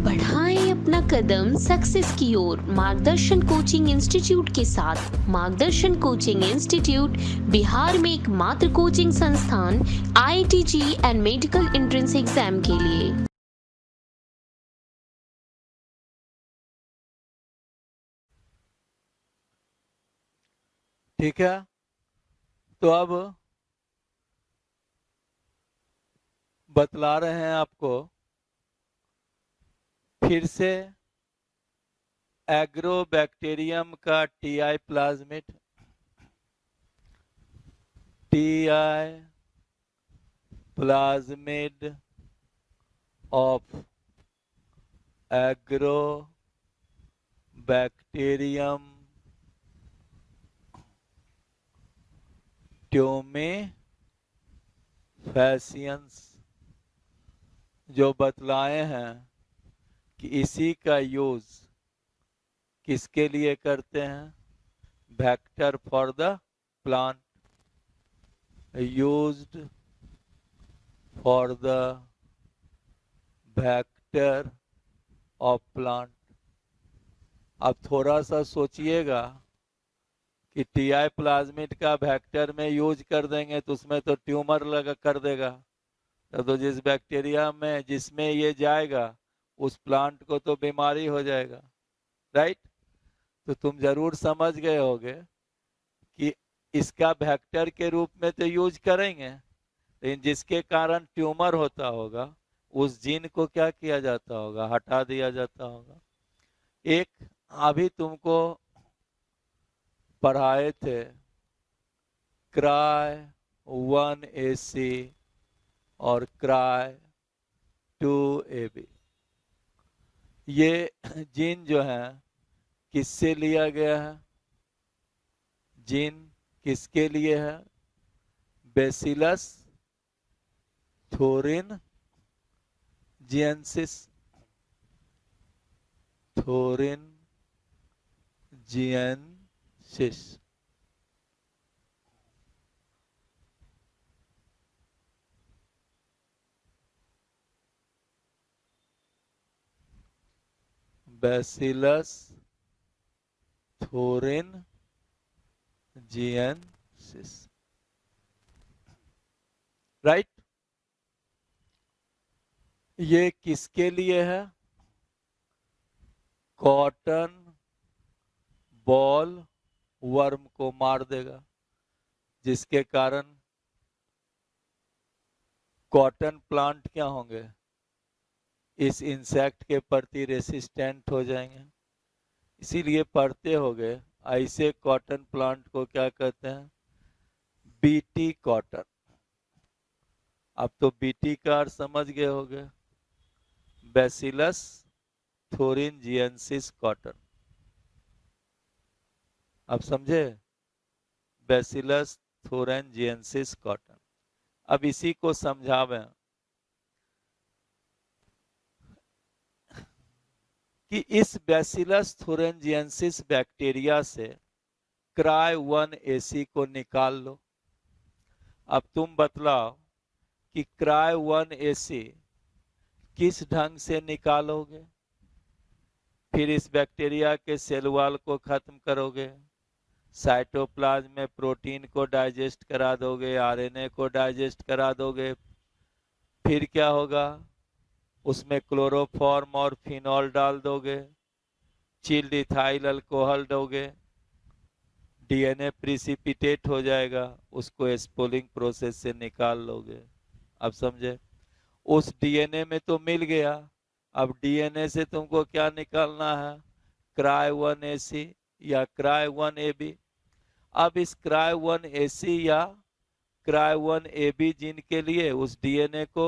बढ़ाएं अपना कदम सक्सेस की ओर मार्गदर्शन कोचिंग इंस्टीट्यूट के साथ। मार्गदर्शन कोचिंग इंस्टीट्यूट बिहार में एकमात्र कोचिंग संस्थान IIT JEE and medical entrance exam के लिए। ठीक है, तो अब बतला रहे हैं आपको फिर से एग्रोबैक्टीरियम का Ti plasmid, Ti plasmid of Agrobacterium tumefaciens जो बतलाए हैं कि इसी का यूज किसके लिए करते हैं? Vector for the plant, used for the vector of plant. अब थोड़ा सा सोचिएगा कि टीआई प्लाज्मिड का वेक्टर में यूज कर देंगे तो उसमें तो ट्यूमर लगा कर देगा, तो जिस बैक्टीरिया में जिसमें ये जाएगा उस प्लांट को तो बीमारी हो जाएगा, राइट? तो तुम जरूर समझ गए होगे कि इसका वेक्टर के रूप में तो यूज करेंगे, लेकिन जिसके कारण ट्यूमर होता होगा उस जीन को क्या किया जाता होगा? हटा दिया जाता होगा। एक अभी तुमको पढ़ाए थे क्राई 1AC और क्राई 2AB। ये जीन जो है किससे लिया गया है? जीन किसके लिए है? Bacillus thuringiensis, thuringiensis. Bacillus thuringiensis, right? ये किसके लिए है? कॉटन बॉल वर्म को मार देगा, जिसके कारण कॉटन प्लांट क्या होंगे? इस इंसेक्ट के प्रति रेसिस्टेंट हो जाएंगे। इसीलिए पढ़ते होगे ऐसे कॉटन प्लांट को क्या कहते हैं? BT cotton. अब तो बीटी का अर्थ समझ गए होगे, बेसिलस थोरिनजिएंसिस कॉटन। अब समझे? Bacillus thuringiensis cotton. अब इसी को समझावें कि इस बेसिलस थोरिनजिएंसिस बैक्टीरिया से क्राई 1AC को निकाल लो। अब तुम बतलाओ कि क्राई 1AC किस ढंग से निकालोगे? फिर इस बैक्टीरिया के सेल वॉल को खत्म करोगे, साइटोप्लाज्म में प्रोटीन को डाइजेस्ट करा दोगे, आरएनए को डाइजेस्ट करा दोगे। फिर क्या होगा? उसमें क्लोरोफॉर्म और फिनॉल डाल दोगे, चिल्ड इथाइल अल्कोहल दोगे, डीएनए प्रिसिपिटेट हो जाएगा, उसको स्पूलिंग प्रोसेस से निकाल लोगे। अब समझे? उस डीएनए में तो मिल गया, अब डीएनए से तुमको क्या निकालना है? क्राई 1AC या क्राई 1AB। अब इस क्राई 1AC या क्राई 1AB जीन के लिए उस डीएनए को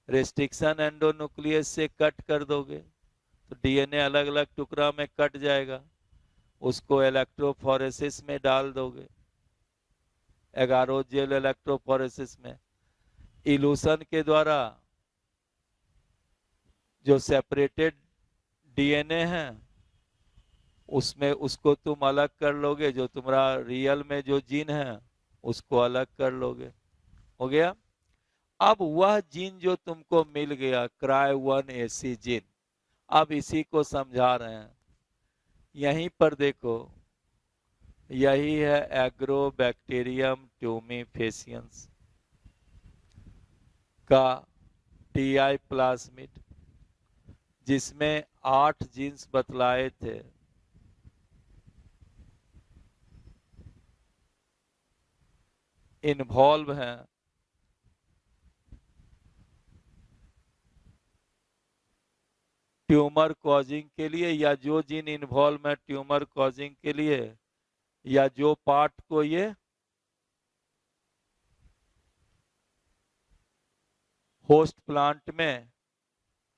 रेस्ट्रिक्शन एंडोन्यूक्लियस से कट कर दोगे तो डीएनए अलग अलग टुकड़ा में कट जाएगा, उसको इलेक्ट्रोफोरेसिस में डाल दोगे, एगारोजेल इलेक्ट्रोफोरेसिस में। इल्यूशन के द्वारा जो सेपरेटेड डीएनए है उसमें उसको तुम अलग कर लोगे, जो तुम्हारा रियल में जो जीन है उसको अलग कर लोगे। हो गया? अब वह जीन जो तुमको मिल गया क्राई 1AC जीन, अब इसी को समझा रहे हैं। यहीं पर देखो, यही है एग्रोबैक्टीरियम ट्यूमीफेसियंस का टीआई प्लाज्मिड, जिसमें 8 जीन्स बतलाए थे। इन्वॉल्व हैं ट्यूमर कॉजिंग के लिए, या जो जीन इन्वॉल्व है ट्यूमर कॉजिंग के लिए, या जो पार्ट को ये होस्ट प्लांट में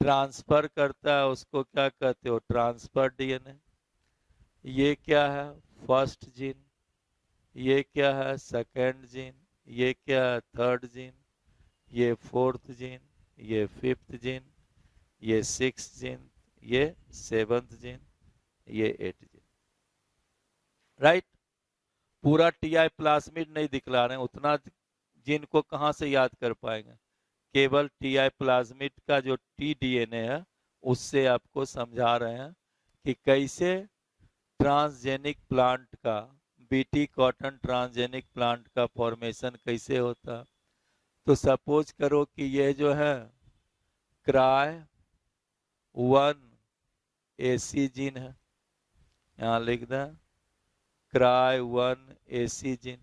ट्रांसफर करता है, उसको क्या कहते हो, ट्रांसफर डीएनए। ये क्या है, फर्स्ट जीन। ये क्या है, सेकेंड जीन। ये क्या है, थर्ड जीन। ये फोर्थ जीन। ये फिफ्थ जीन। ये सिक्स जीन। ये सेवंथ जीन। ये एट जीन। राइट। पूरा टीआई प्लाज्मिड नहीं दिखला रहे हैं, उतना जीन को कहां से याद कर पाएंगे। केवल टीआई प्लाज्मिड का जो टीडीएनए है उससे आपको समझा रहे हैं कि कैसे ट्रांसजेनिक प्लांट का, बीटी कॉटन ट्रांसजेनिक प्लांट का फॉर्मेशन कैसे होता। तो सपोज करो कि ये जो है क्राई 1 एसी जीन है, यहां लिख दें क्राई 1 एसी जीन।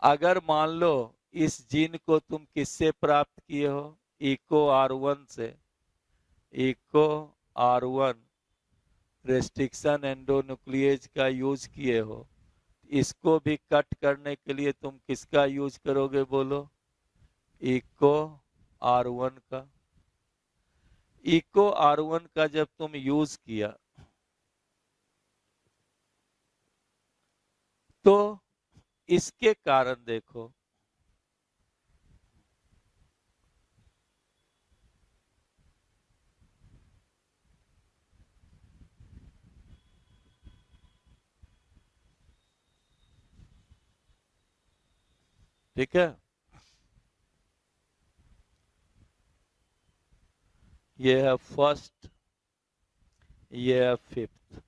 अगर मान लो इस जीन को तुम किससे प्राप्त किए हो, इको R1 से, इको R1 रेस्ट्रिक्शन एंडोन्यूक्लिएज का यूज किए हो। इसको भी कट करने के लिए तुम किसका यूज करोगे, बोलो, इको R1 का। इको R1 का जब तुम यूज किया तो इसके कारण देखो, ठीक है, ये है फर्स्ट, ये है फिफ्थ,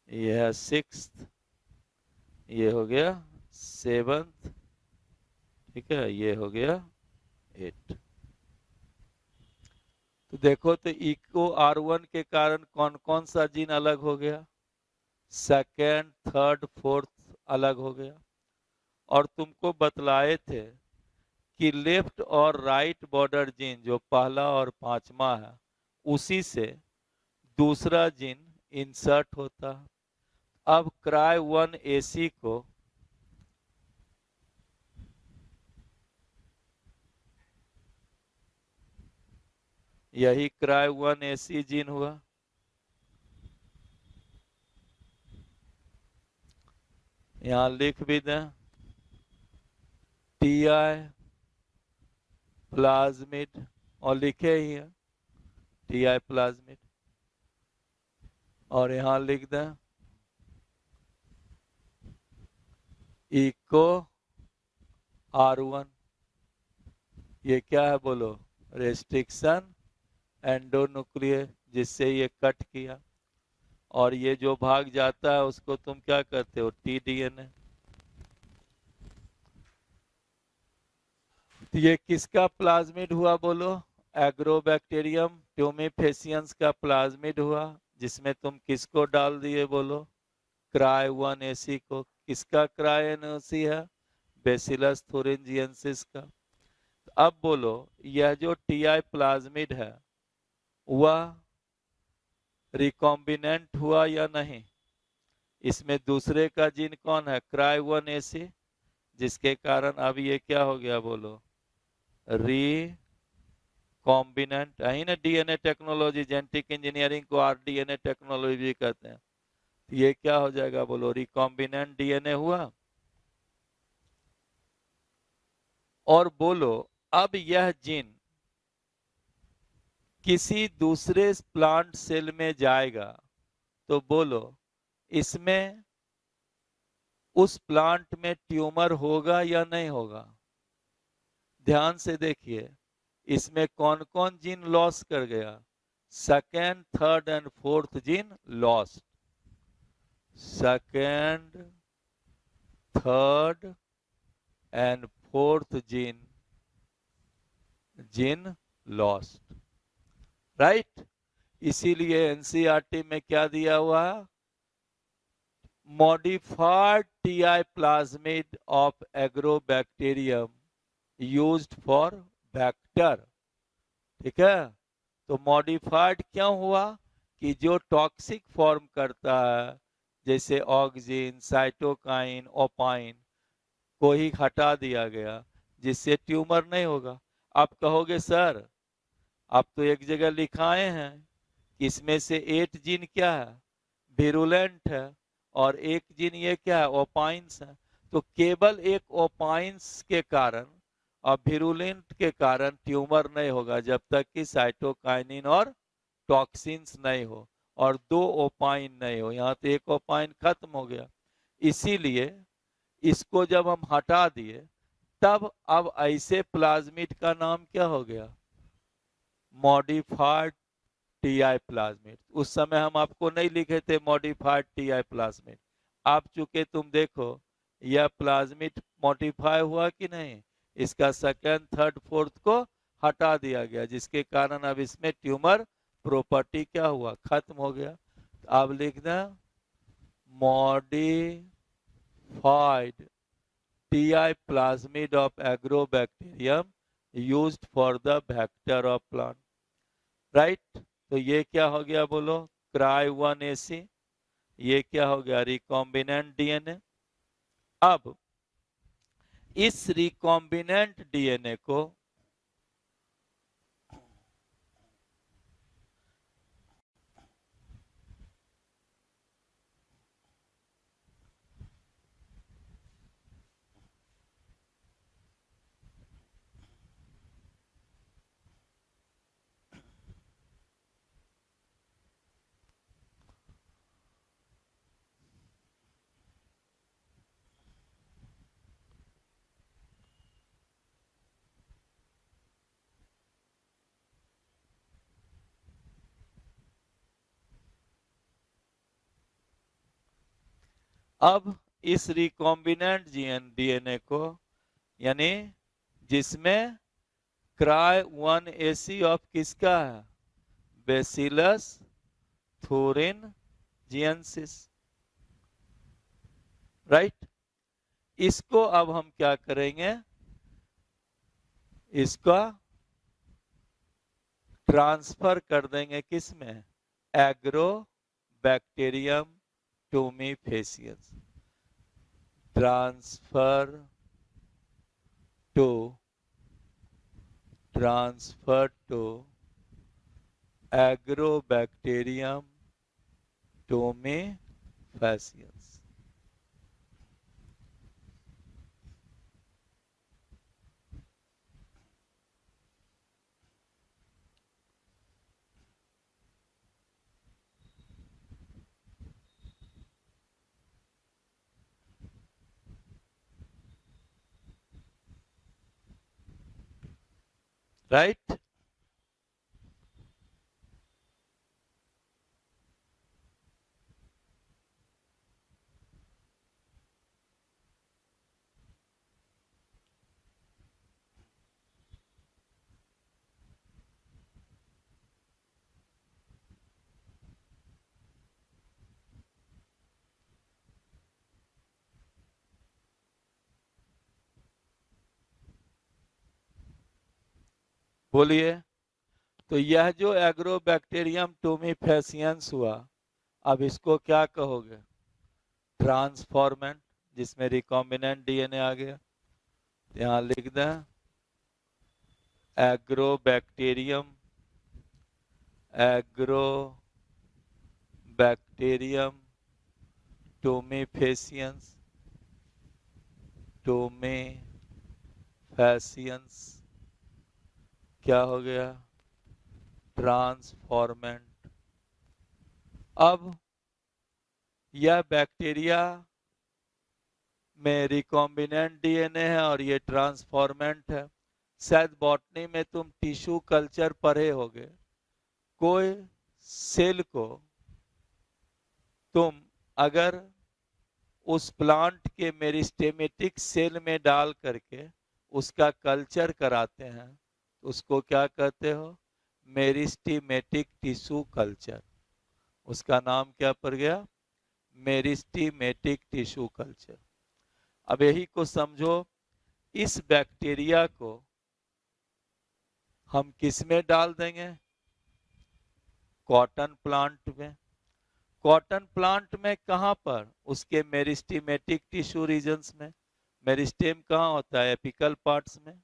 ये है सिक्स्थ, ये हो गया सेवंथ, ठीक है, ये हो गया 8। तो देखो, तो इको R1 के कारण कौन कौन सा जीन अलग हो गया, सेकेंड, थर्ड, फोर्थ अलग हो गया। और तुमको बतलाए थे कि लेफ्ट और राइट बॉर्डर जीन जो पहला और पांचवा है, उसी से दूसरा जीन इंसर्ट होता है। अब क्राई 1 एसी को यही क्राई 1 एसी जीन हुआ। यहां लिख भी दें टीआई प्लाज्मिड, और लिखे ही है टीआई प्लाज्मिड, और यहां लिख दें इको R1। ये क्या है बोलो, रेस्ट्रिक्शन एंडोन्यूक्लियर, जिससे ये कट किया। और ये जो भाग जाता है उसको तुम क्या कहते हो, टीडीएनए। तो ये किसका प्लाज्मिड हुआ बोलो, एग्रोबैक्टीरियम ट्यूमीफेसियंस का प्लाज्मिड हुआ, जिसमें तुम किसको डाल दिए बोलो, क्राई 1 एसी को। किसका क्राई 1 एसी है, बेसिलस थुरिंजिएंसिस का। तो अब बोलो, यह जो टीआई प्लाज्मिड है वह रिकॉम्बिनेंट हुआ या नहीं। इसमें दूसरे का जीन कौन है, क्राई 1 एसी, जिसके कारण अब ये क्या हो गया बोलो, रिकॉम्बिनेंट है ना। डीएनए टेक्नोलॉजी, जेनेटिक इंजीनियरिंग को आरडीएनए टेक्नोलॉजी कहते हैं। ये क्या हो जाएगा बोलो, रिकॉम्बिनेंट डीएनए हुआ। और बोलो, अब यह जीन किसी दूसरे प्लांट सेल में जाएगा तो बोलो, इसमें उस प्लांट में ट्यूमर होगा या नहीं होगा। ध्यान से देखिए, इसमें कौन कौन जीन लॉस कर गया? Second, third and fourth gene lost. Second, third and fourth gene lost, right. इसीलिए एनसीईआरटी में क्या दिया हुआ है? Modified TI plasmid of agrobacterium used for vector. ठीक है, तो मॉडिफाइड क्यों हुआ? कि जो टॉक्सिक फॉर्म करता है, जैसे ऑक्सिन, साइटोकाइन, ओपाइन, को ही हटा दिया गया, जिससे ट्यूमर नहीं होगा। आप कहोगे सर, आप तो एक जगह लिखाए हैं कि इसमें से 8 जीन क्या है? विरुलेंट है, और एक जीन ये क्या है? ओपाइंस है। तो केवल एक ओपाइंस के कारण और विरुलेंट के कारण ट्यूमर नहीं होगा, जब तक कि साइटोकाइनिन और टॉक्सिन्स नहीं हो और 2 ओपाइन नहीं हो। यहाँ तो एक ओपाइन खत्म हो गया। इसीलिए इसको जब हम हटा दिए, तब अब ऐसे प्लाज्मिड का नाम क्या हो गया? Modified TI plasmid. उस समय हम आपको नहीं लिखे थे मॉडिफाइड टीआई प्लाज्मिड। आप चूंकि तुम देखो, यह प्लाज्मिड मॉडिफाई हुआ कि नहीं, इसका सेकंड, थर्ड, फोर्थ को हटा दिया गया, जिसके कारण अब इसमें ट्यूमर प्रॉपर्टी क्या हुआ? खत्म हो गया। अब लिखना modified TI plasmid of agrobacterium used for the vector of plant, right. तो ये क्या हो गया बोलो? Cry1ac। ये क्या हो गया? Recombinant DNA. अब इस रिकॉम्बिनेंट डीएनए को अब इस रिकॉम्बिनेंट डीएनए को, यानी जिसमें Cry1ac ऑफ किसका है? Bacillus thuringiensis, right. इसको अब हम क्या करेंगे? इसका ट्रांसफर कर देंगे किसमें? Agrobacterium tumefaciens. Transfer to Agrobacterium tumefaciens. Right. बोलिए। तो यह जो एग्रोबैक्टीरियम टूमीफेसियंस हुआ, अब इसको क्या कहोगे? ट्रांसफॉर्मेंट, जिसमें रिकॉम्बिनेंट डीएनए आ गया। यहां लिख दें एग्रोबैक्टीरियम टूमीफेसियंस क्या हो गया? ट्रांसफॉर्मेंट। अब यह बैक्टीरिया में रिकॉम्बिनेंट डीएनए है और ये ट्रांसफॉर्मेंट है। शायद बॉटनी में तुम टिश्यू कल्चर पढ़े होगे। कोई सेल को तुम अगर उस प्लांट के मेरिस्टेमेटिक सेल में डाल करके उसका कल्चर कराते हैं, उसको क्या कहते हो? Meristematic tissue culture. उसका नाम क्या पड़ गया? Meristematic tissue culture. अब यही को समझो, इस बैक्टीरिया को हम किस में डाल देंगे? कॉटन प्लांट में। कॉटन प्लांट में कहां पर? उसके मेरिस्टेमेटिक टिश्यू रीजन्स में। मेरिस्टेम कहां होता है? एपिकल पार्ट्स में।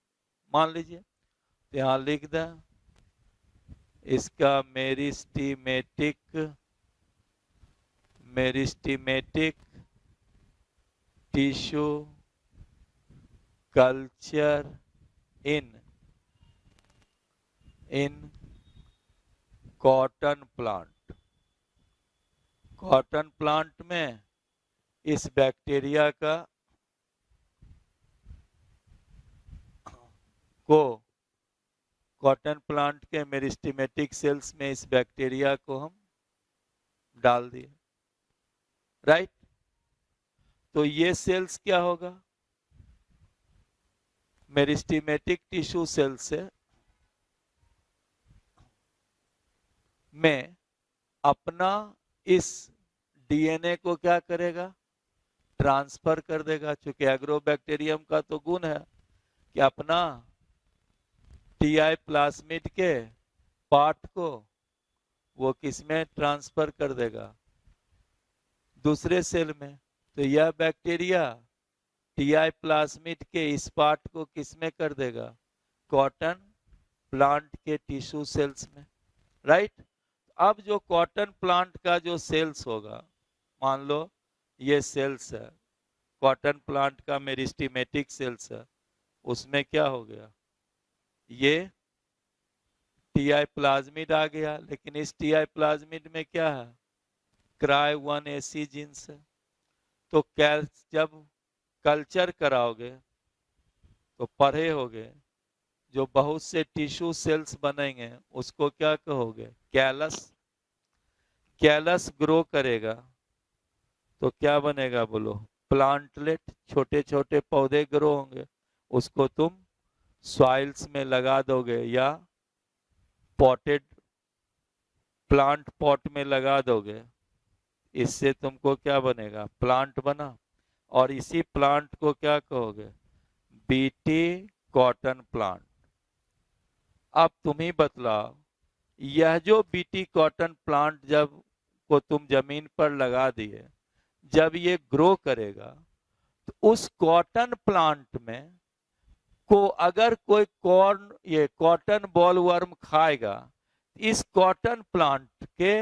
मान लीजिए, तो यहां लिख दें इसका meristematic tissue culture in cotton plant. Cotton plant में इस बैक्टीरिया का को कॉटन प्लांट के मेरिस्टेमेटिक सेल्स में इस बैक्टीरिया को हम डाल दिए, राइट। तो ये सेल्स क्या होगा? मेरिस्टेमेटिक टिश्यू सेल से में अपना इस डीएनए को क्या करेगा? ट्रांसफर कर देगा। चूंकि एग्रोबैक्टीरियम का तो गुण है कि अपना टीआई प्लाज्मिड के पार्ट को वो किसमें ट्रांसफर कर देगा? दूसरे सेल में। तो यह बैक्टीरिया टीआई प्लाज्मिड के इस पार्ट को किसमें कर देगा? कॉटन प्लांट के टिश्यू सेल्स में, राइट। अब जो कॉटन प्लांट का जो सेल्स होगा, मान लो ये सेल्स है, कॉटन प्लांट का मेरिस्टेमेटिक सेल्स है, उसमें क्या हो गया? ये टीआई प्लाज्मिड आ गया। लेकिन इस टीआई प्लाज्मिड में क्या है? Cry1AC जीन्स है। तो जब कल्चर कराओगे तो पढ़े होगे, जो बहुत से टिश्यू सेल्स बनेंगे उसको क्या कहोगे? कैलस। कैलस ग्रो करेगा तो क्या बनेगा? बोलो। प्लांटलेट। छोटे छोटे पौधे ग्रो होंगे, उसको तुम सॉइल्स में लगा दोगे या पॉटेड प्लांट पॉट में लगा दोगे। इससे तुमको क्या बनेगा? प्लांट बना। और इसी प्लांट को क्या कहोगे? BT cotton plant. अब तुम ही बतलाओ, यह जो बीटी कॉटन प्लांट जब को तुम जमीन पर लगा दिए, जब ये ग्रो करेगा तो उस कॉटन प्लांट में को अगर कोई कॉटन बॉलवर्म खाएगा, इस कॉटन प्लांट के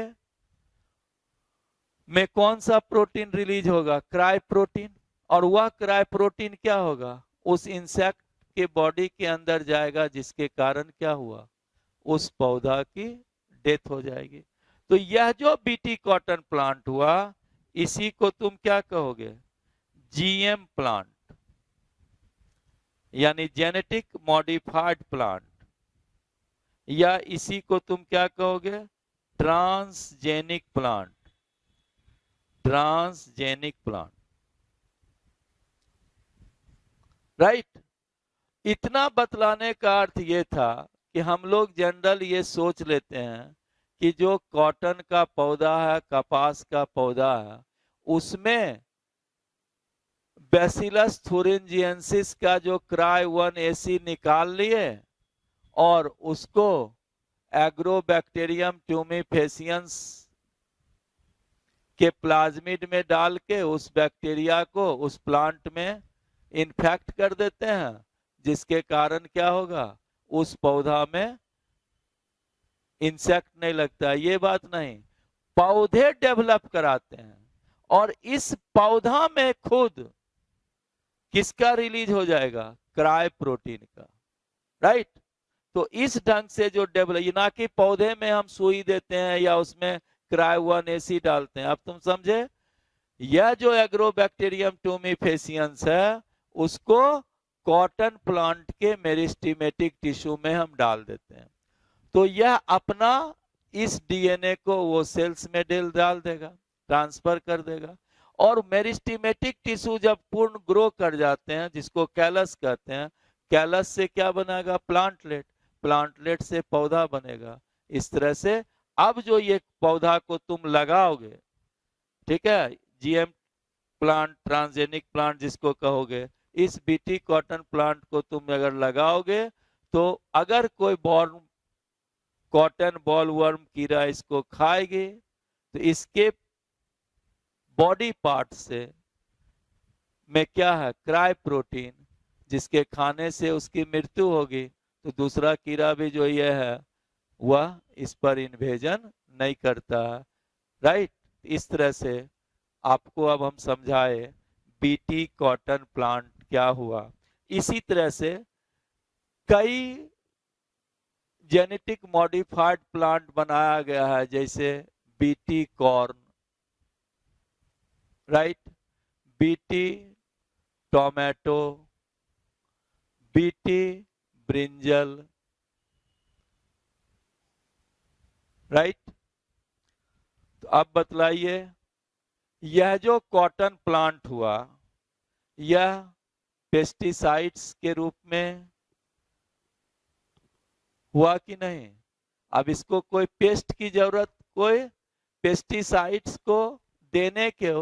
में कौन सा प्रोटीन रिलीज होगा? Cry protein. और वह क्राई प्रोटीन क्या होगा? उस इंसेक्ट के बॉडी के अंदर जाएगा, जिसके कारण क्या हुआ? उस पौधा की डेथ हो जाएगी। तो यह जो बीटी कॉटन प्लांट हुआ, इसी को तुम क्या कहोगे? जीएम प्लांट, यानी जेनेटिक मॉडिफाइड प्लांट। या इसी को तुम क्या कहोगे? Transgenic plant. Transgenic plant, right. इतना बतलाने का अर्थ ये था कि हम लोग जनरल ये सोच लेते हैं कि जो कॉटन का पौधा है, कपास का पौधा है, उसमें बैसिलस थुरिंजिएंसिस का जो Cry1AC निकाल लिए और उसको एग्रोबैक्टीरियम ट्यूमिफेसियंस के प्लाज्मिड में डाल के उस बैक्टीरिया को उस प्लांट में इन्फेक्ट कर देते हैं, जिसके कारण क्या होगा? उस पौधा में इंसेक्ट नहीं लगता। ये बात नहीं, पौधे डेवलप कराते हैं और इस पौधा में खुद किसका रिलीज हो जाएगा? क्राई प्रोटीन का, राइट। तो इस ढंग से जो डेवलप, ना कि पौधे में हम सुई देते हैं या उसमें Cry1AC डालते हैं। अब तुम समझे, यह जो एग्रोबैक्टीरियम ट्यूमिफेसियंस है उसको कॉटन प्लांट के मेरिस्टेमेटिक टिश्यू में हम डाल देते हैं, तो यह अपना इस डीएनए को वो सेल्स में डाल देगा, ट्रांसफर कर देगा। और मेरिस्टेमेटिक टिश्यू जब पूर्ण ग्रो कर जाते हैं, जिसको कैलस कहते हैं, कैलस से क्या बनेगा? प्लांटलेट, प्लांटलेट से पौधा बनेगा। इस तरह से अब जो ये पौधा को तुम लगाओगे, ठीक है, जीएम प्लांट, ट्रांसजेनिक प्लांट जिसको कहोगे, इस बीटी कॉटन प्लांट को तुम अगर लगाओगे, तो अगर कोई कॉटन बॉलवर्म कीड़ा इसको खाएगी, तो इसके बॉडी पार्ट से में क्या है? क्राई प्रोटीन, जिसके खाने से उसकी मृत्यु होगी, तो दूसरा कीड़ा भी जो ये है वह इस पर इन्वेजन नहीं करता है। राइट, इस तरह से आपको अब हम समझाए बीटी कॉटन प्लांट क्या हुआ। इसी तरह से कई जेनेटिक मॉडिफाइड प्लांट बनाया गया है, जैसे BT corn, right, BT tomato, BT brinjal, right. तो अब बतलाइए, यह जो कॉटन प्लांट हुआ, यह पेस्टिसाइड्स के रूप में हुआ कि नहीं? अब इसको कोई पेस्ट की जरूरत, कोई पेस्टिसाइड्स को देने के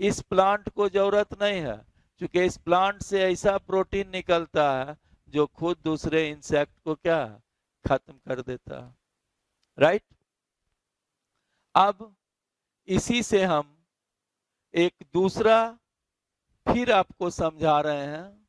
इस प्लांट को जरूरत नहीं है, क्योंकि इस प्लांट से ऐसा प्रोटीन निकलता है जो खुद दूसरे इंसेक्ट को क्या है? खत्म कर देता है। राइट, अब इसी से हम एक दूसरा फिर आपको समझा रहे हैं।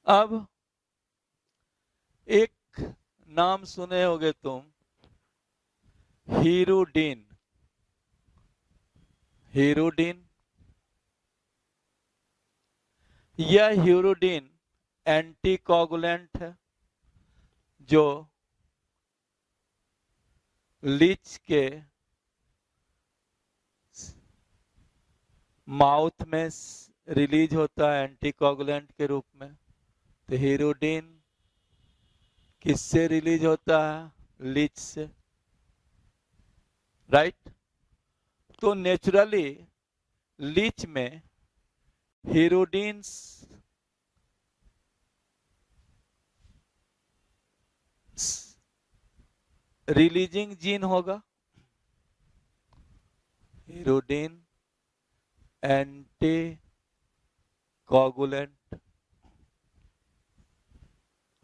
अब एक नाम सुने होगे तुम, हीरोडिन। हीरोडिन, यह हीरोडिन एंटीकोगुलेंट है, जो लीच के माउथ में रिलीज होता है एंटीकोगुलेंट के रूप में। तो हीरोडिन किससे रिलीज होता है? लीच से, राइट। तो नेचुरली लीच में हीरोडिन रिलीजिंग जीन होगा, हीरोडिन एंटी कोगुलेंट,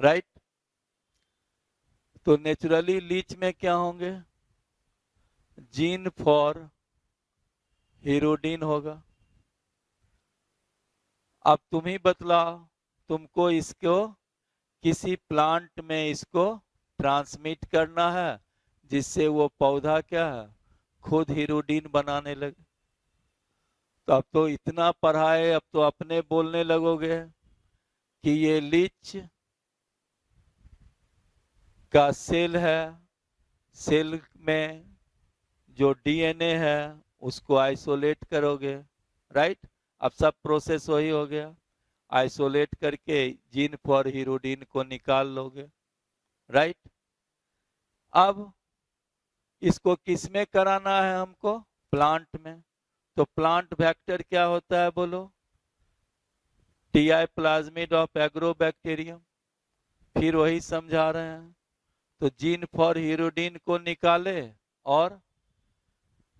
राइट। तो नेचुरली लीच में क्या होंगे? जीन फॉर हीरोडिन होगा। अब तुम ही बतलाओ, तुमको इसको किसी प्लांट में इसको ट्रांसमिट करना है, जिससे वो पौधा क्या है? खुद हीरोडिन बनाने लगे। तो अब तो इतना पढ़ाए, अब तो अपने बोलने लगोगे कि ये लीच का सेल है, सेल में जो डीएनए है उसको आइसोलेट करोगे, राइट। अब सब प्रोसेस वही हो गया, आइसोलेट करके जीन फॉर हीरोडिन को निकाल लोगे। राइट। अब इसको किस में कराना है हमको? प्लांट में। तो प्लांट वेक्टर क्या होता है बोलो? TI plasmid of agrobacterium. फिर वही समझा रहे हैं। तो जीन फॉर हीरोडीन को निकाले और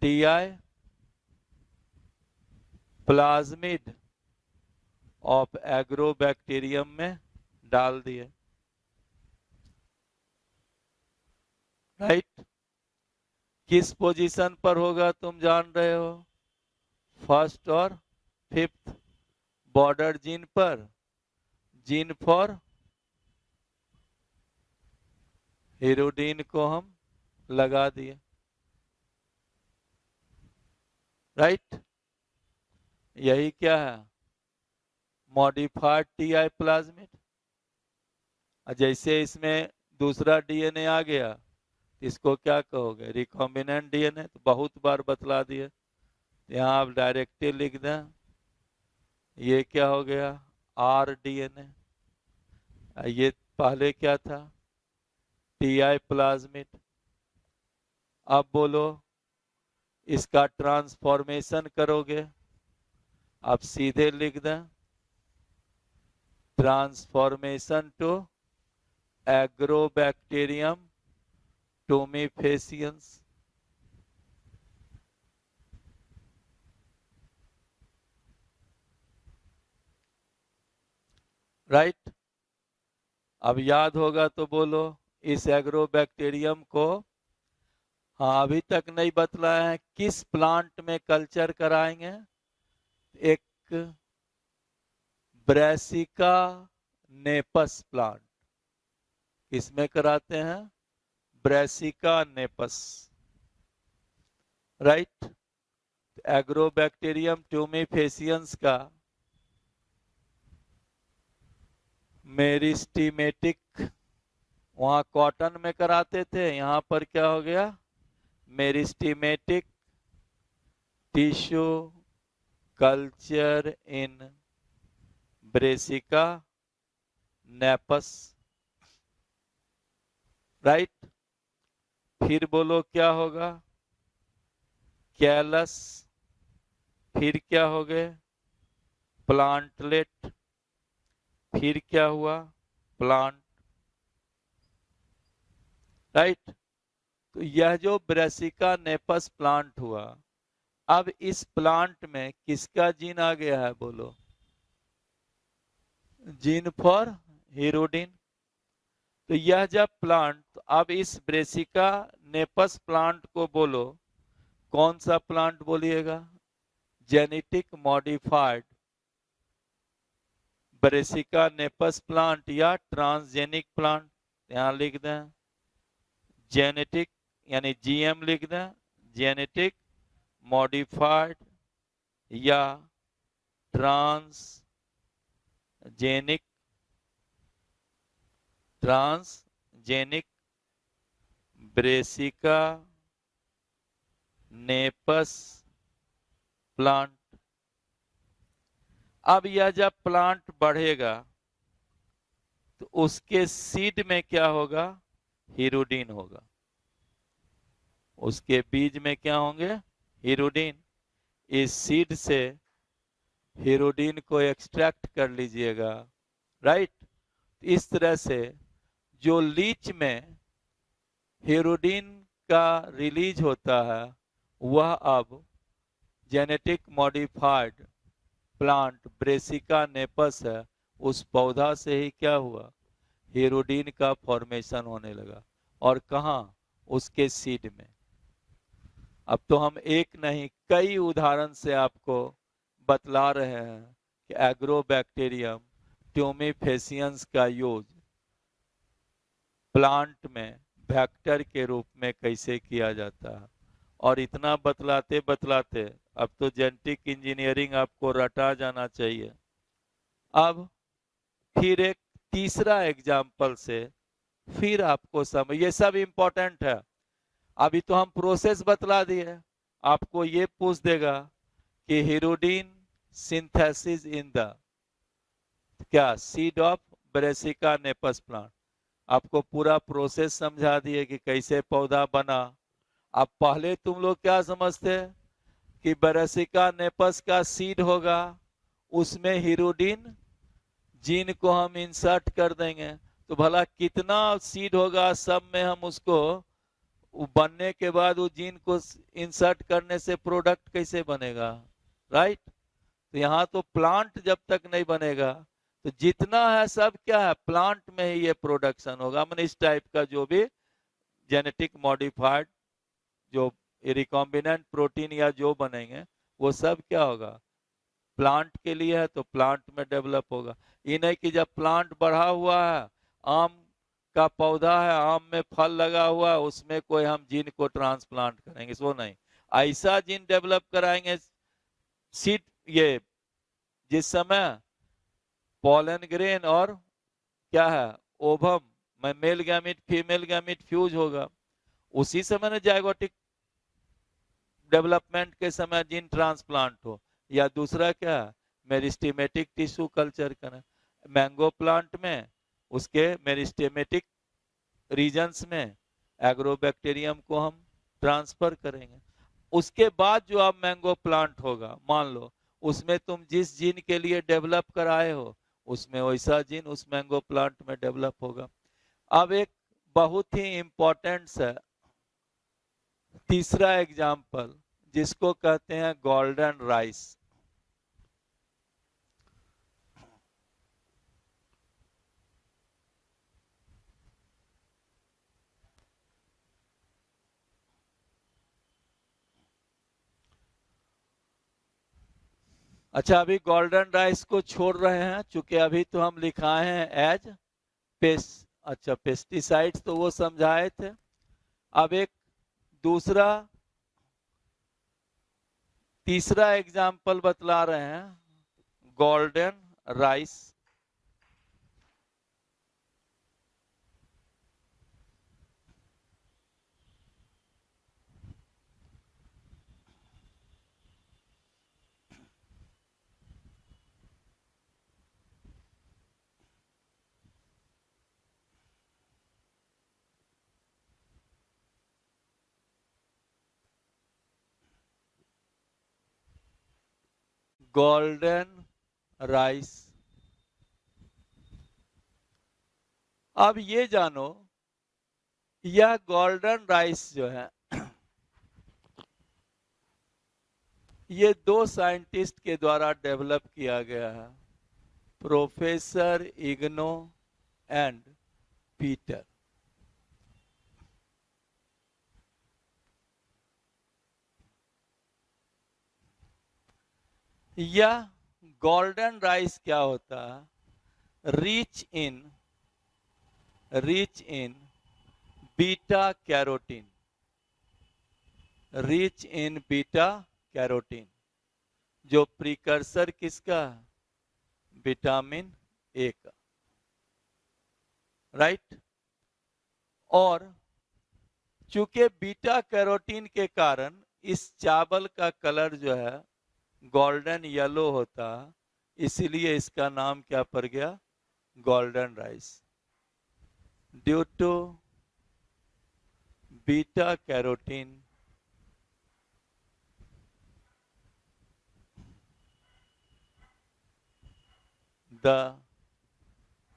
टीआई प्लाज्मिड ऑफ एग्रोबैक्टीरियम में डाल दिए, राइट। किस पोजीशन पर होगा तुम जान रहे हो? फर्स्ट और फिफ्थ बॉर्डर जीन पर, जीन फॉर हीरोडीन को हम लगा दिए, राइट। यही क्या है? Modified TI plasmid. जैसे इसमें दूसरा डीएनए आ गया, इसको क्या कहोगे? Recombinant DNA. तो बहुत बार बतला दिए, यहाँ आप डायरेक्टली लिख दें, ये क्या हो गया? R DNA. ये पहले क्या था? Ti plasmid. अब बोलो इसका ट्रांसफॉर्मेशन करोगे, आप सीधे लिख दें transformation to Agrobacterium tumefaciens. Right. अब याद होगा तो बोलो इस एग्रोबैक्टीरियम को, हाँ अभी तक नहीं बतलाया है, किस प्लांट में कल्चर कराएंगे? एक ब्रेसिका नेपस प्लांट। किसमें कराते हैं? Brassica napus, right. एग्रोबैक्टीरियम टूमीफेसियंस का मेरिस्टीमेटिक, वहां कॉटन में कराते थे, यहां पर क्या हो गया? Meristematic tissue culture in Brassica napus, right. फिर बोलो क्या होगा? कैलस। फिर क्या हो गए? प्लांटलेट। फिर क्या हुआ? Plant, right. तो यह जो ब्रेसिका नेपस प्लांट हुआ, अब इस प्लांट में किसका जीन आ गया है बोलो? Gene for हीरोडीन। तो यह जब प्लांट, अब इस ब्रेसिका नेपस प्लांट को बोलो कौन सा प्लांट बोलिएगा? Genetic modified Brassica napus plant या ट्रांसजेनिक प्लांट। यहां लिख दें जेनेटिक, यानी जीएम लिख दें, जेनेटिक मॉडिफाइड या ट्रांसजेनिक ब्रेसिका नेपस प्लांट। अब यह जब प्लांट बढ़ेगा तो उसके सीड में क्या होगा? हीरोडीन होगा। उसके बीज में क्या होंगे? हीरोडीन। इस सीड से हीरोडीन को एक्सट्रैक्ट कर लीजिएगा, राइट। इस तरह से जो लीच में हीरोडीन का रिलीज होता है, वह अब genetic modified plant Brassica napus है, उस पौधा से ही क्या हुआ? हीरोडीन का फॉर्मेशन होने लगा। और कहां? उसके सीड में। अब तो हम एक नहीं कई उदाहरण से आपको बतला रहे हैं कि एग्रोबैक्टीरियम ट्यूमीफेसियंस का यूज प्लांट में वेक्टर के रूप में कैसे किया जाता है। और इतना बतलाते बतलाते अब तो जेनेटिक इंजीनियरिंग आपको रटा जाना चाहिए। अब फिर एक तीसरा एग्जाम्पल से फिर आपको समझ, ये सब इंपॉर्टेंट है। अभी तो हम प्रोसेस बतला दिए, आपको ये पूछ देगा कि हीरोडीन सिंथेसिस इन द क्या seed of Brassica napus plant. आपको पूरा प्रोसेस समझा दिए कि कैसे पौधा बना। अब पहले तुम लोग क्या समझते कि ब्रासिका नेपस का सीड होगा, उसमें हीरोडिन जीन को हम इंसर्ट कर देंगे, तो भला कितना सीड होगा, सब में हम उसको बनने के बाद वो जीन को इंसर्ट करने से प्रोडक्ट कैसे बनेगा, राइट। तो यहाँ तो प्लांट जब तक नहीं बनेगा तो जितना है सब क्या है, प्लांट में ही ये प्रोडक्शन होगा। मैंने इस टाइप का जो भी जेनेटिक मॉडिफाइड जो रिकॉम्बिनेंट प्रोटीन या जो बनेंगे वो सब क्या होगा, प्लांट के लिए है, तो प्लांट में डेवलप होगा। ये नहीं कि जब प्लांट बढ़ा हुआ है, आम का पौधा है, आम में फल लगा हुआ है, उसमें कोई हम जीन को ट्रांसप्लांट करेंगे, सो नहीं। ऐसा जीन डेवलप कराएंगे सीड, ये जिस समय पॉलन ग्रेन और क्या है ओवम में male gamete female gamete fuse होगा, उसी समय ना जाइगोटिक डेवलपमेंट के समय जीन ट्रांसप्लांट हो। या दूसरा क्या है, मेरिस्टेमेटिक टिश्यू कल्चर करना, मैंगो प्लांट में उसके मेरिस्टेमेटिक रीजन्स में एग्रोबैक्टीरियम को हम ट्रांसफर करेंगे। उसके बाद जो अब मैंगो प्लांट होगा, मान लो उसमें तुम जिस जीन के लिए डेवलप कराए हो, उसमें वैसा जीन उस मैंगो प्लांट में डेवलप होगा। अब एक बहुत ही इंपॉर्टेंट है तीसरा एग्जाम्पल, जिसको कहते हैं गोल्डन राइस। अच्छा, अभी गोल्डन राइस को छोड़ रहे हैं, चूंकि अभी तो हम लिखाए हैं एज अच्छा पेस्टिसाइड्स तो वो समझाए थे। अब एक दूसरा तीसरा एग्जाम्पल बतला रहे हैं, गोल्डन राइस। Golden rice. अब ये जानो, यह गोल्डन राइस जो है ये दो साइंटिस्ट के द्वारा डेवलप किया गया है, प्रोफेसर इग्नो एंड पीटर। यह गोल्डन राइस क्या होता है, rich in beta carotene, rich in beta carotene, जो प्रिकर्सर किसका, विटामिन ए का, राइट। और चूंकि बीटा कैरोटीन के कारण इस चावल का कलर जो है गोल्डन येलो होता, इसीलिए इसका नाम क्या पड़ गया, golden rice, due to beta carotene the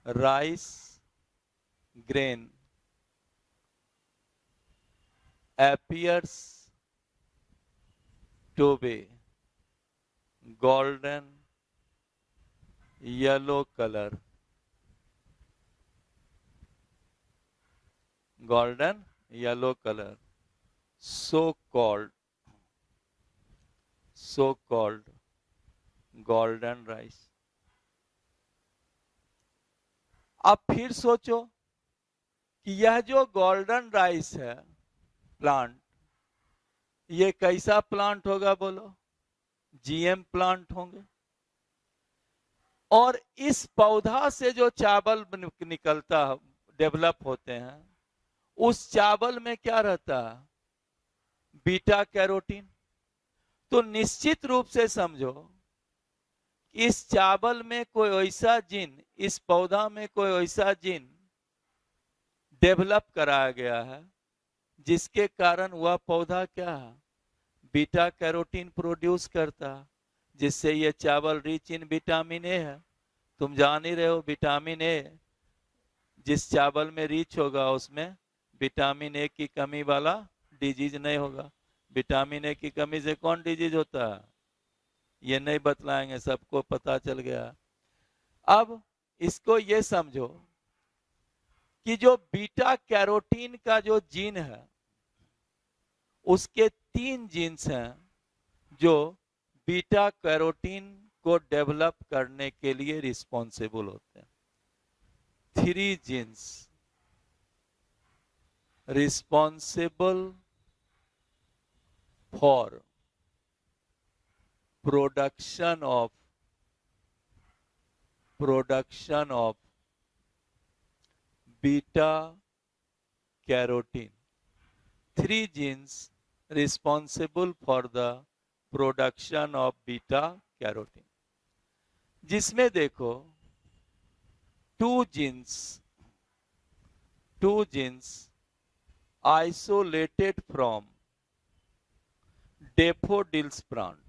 rice grain appears to be golden yellow color, golden yellow color, so called golden rice। अब फिर सोचो कि यह जो गोल्डन राइस है प्लांट, ये कैसा प्लांट होगा बोलो, जीएम प्लांट होंगे। और इस पौधा से जो चावल निकलता डेवलप होते हैं, उस चावल में क्या रहता है, बीटा कैरोटीन। तो निश्चित रूप से समझो इस चावल में कोई ऐसा जीन, इस पौधा में कोई ऐसा जीन डेवलप कराया गया है, जिसके कारण वह पौधा क्या है, बीटा कैरोटीन प्रोड्यूस करता, जिससे ये चावल रिच इन विटामिन ए है। तुम जान ही रहे हो विटामिन ए जिस चावल में रिच होगा उसमें विटामिन ए की कमी वाला डिजीज नहीं होगा। विटामिन ए की कमी से कौन डिजीज होता है ये नहीं बतलाएंगे, सबको पता चल गया। अब इसको ये समझो कि जो बीटा कैरोटीन का जो जीन है उसके 3 जीन्स हैं जो बीटा कैरोटीन को डेवलप करने के लिए रिस्पॉन्सिबल होते हैं। 3 genes responsible for production of beta carotene. 3 genes responsible for the production of beta carotene, जिसमें देखो 2 genes isolated from daffodils plant।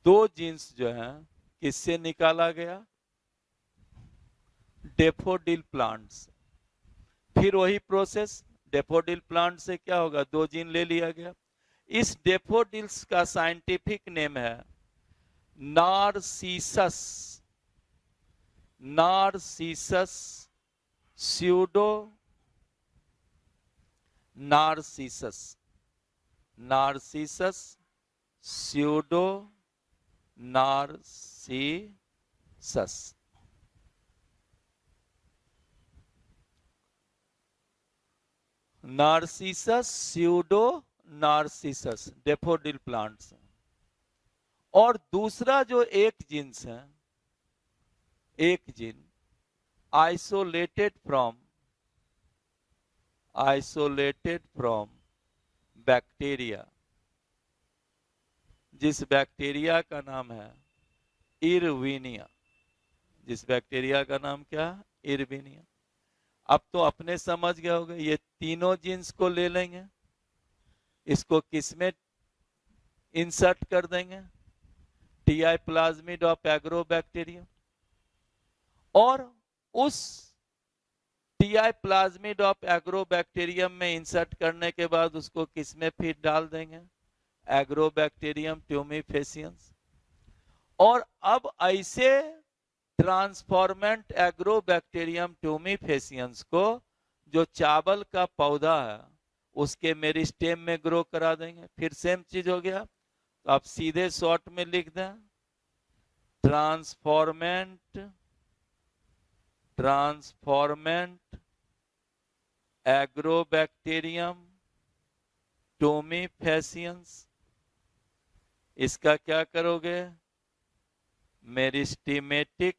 2 genes जो हैं किससे निकाला गया, डेफोडिल प्लांट से। फिर वही प्रोसेस, डेफोडिल प्लांट से क्या होगा, 2 जीन ले लिया गया। इस डेफोडिल्स का साइंटिफिक नेम है Narcissus, Narcissus pseudo Narcissus, Narcissus pseudo Narcissus. Narcissus pseudo Narcissus daffodil plants. और दूसरा जो एक जीन्स है, एक जीन आइसोलेटेड फ्रॉम बैक्टीरिया, जिस बैक्टीरिया का नाम है इरविनिया, जिस बैक्टीरिया का नाम क्या है, इरविनिया। अब तो अपने समझ गए होंगे, ये तीनों जीन्स को ले लेंगे, इसको किसमें इंसर्ट कर देंगे, टीआई प्लाज्मिड ऑफ एग्रोबैक्टीरियम। और उस टीआई प्लाज्मिड ऑफ एग्रोबैक्टीरियम में इंसर्ट करने के बाद उसको किसमें फिर डाल देंगे, एग्रोबैक्टीरियम ट्यूमिफेसियंस। और अब ऐसे ट्रांसफॉर्मेंट एग्रोबैक्टीरियम ट्यूमिफेसियंस को जो चावल का पौधा है उसके मेरिस्टेम में ग्रो करा देंगे। फिर सेम चीज हो गया, तो आप सीधे शॉर्ट में लिख दें ट्रांसफॉर्मेंट एग्रोबैक्टीरियम ट्यूमिफेसियंस। इसका क्या करोगे, मेरिस्टेमेटिक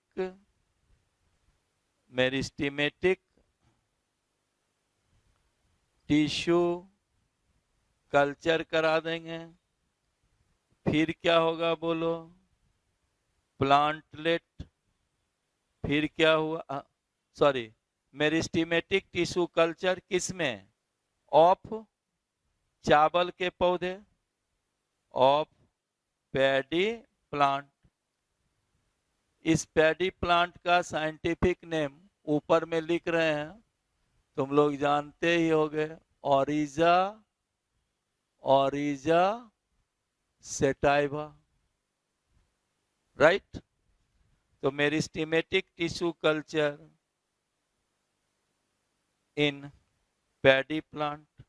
टिश्यू कल्चर करा देंगे। फिर क्या होगा बोलो, प्लांटलेट। फिर क्या हुआ, सॉरी, मेरिस्टेमेटिक टिश्यू कल्चर किसमें, ऑफ चावल के पौधे, ऑफ पैडी प्लांट। इस पैडी प्लांट का साइंटिफिक नेम ऊपर में लिख रहे हैं, तुम लोग जानते ही होंगे, ओरिजा सेटाइवा, राइट। तो मेरिस्टेमेटिक टिश्यू कल्चर इन पैडी प्लांट,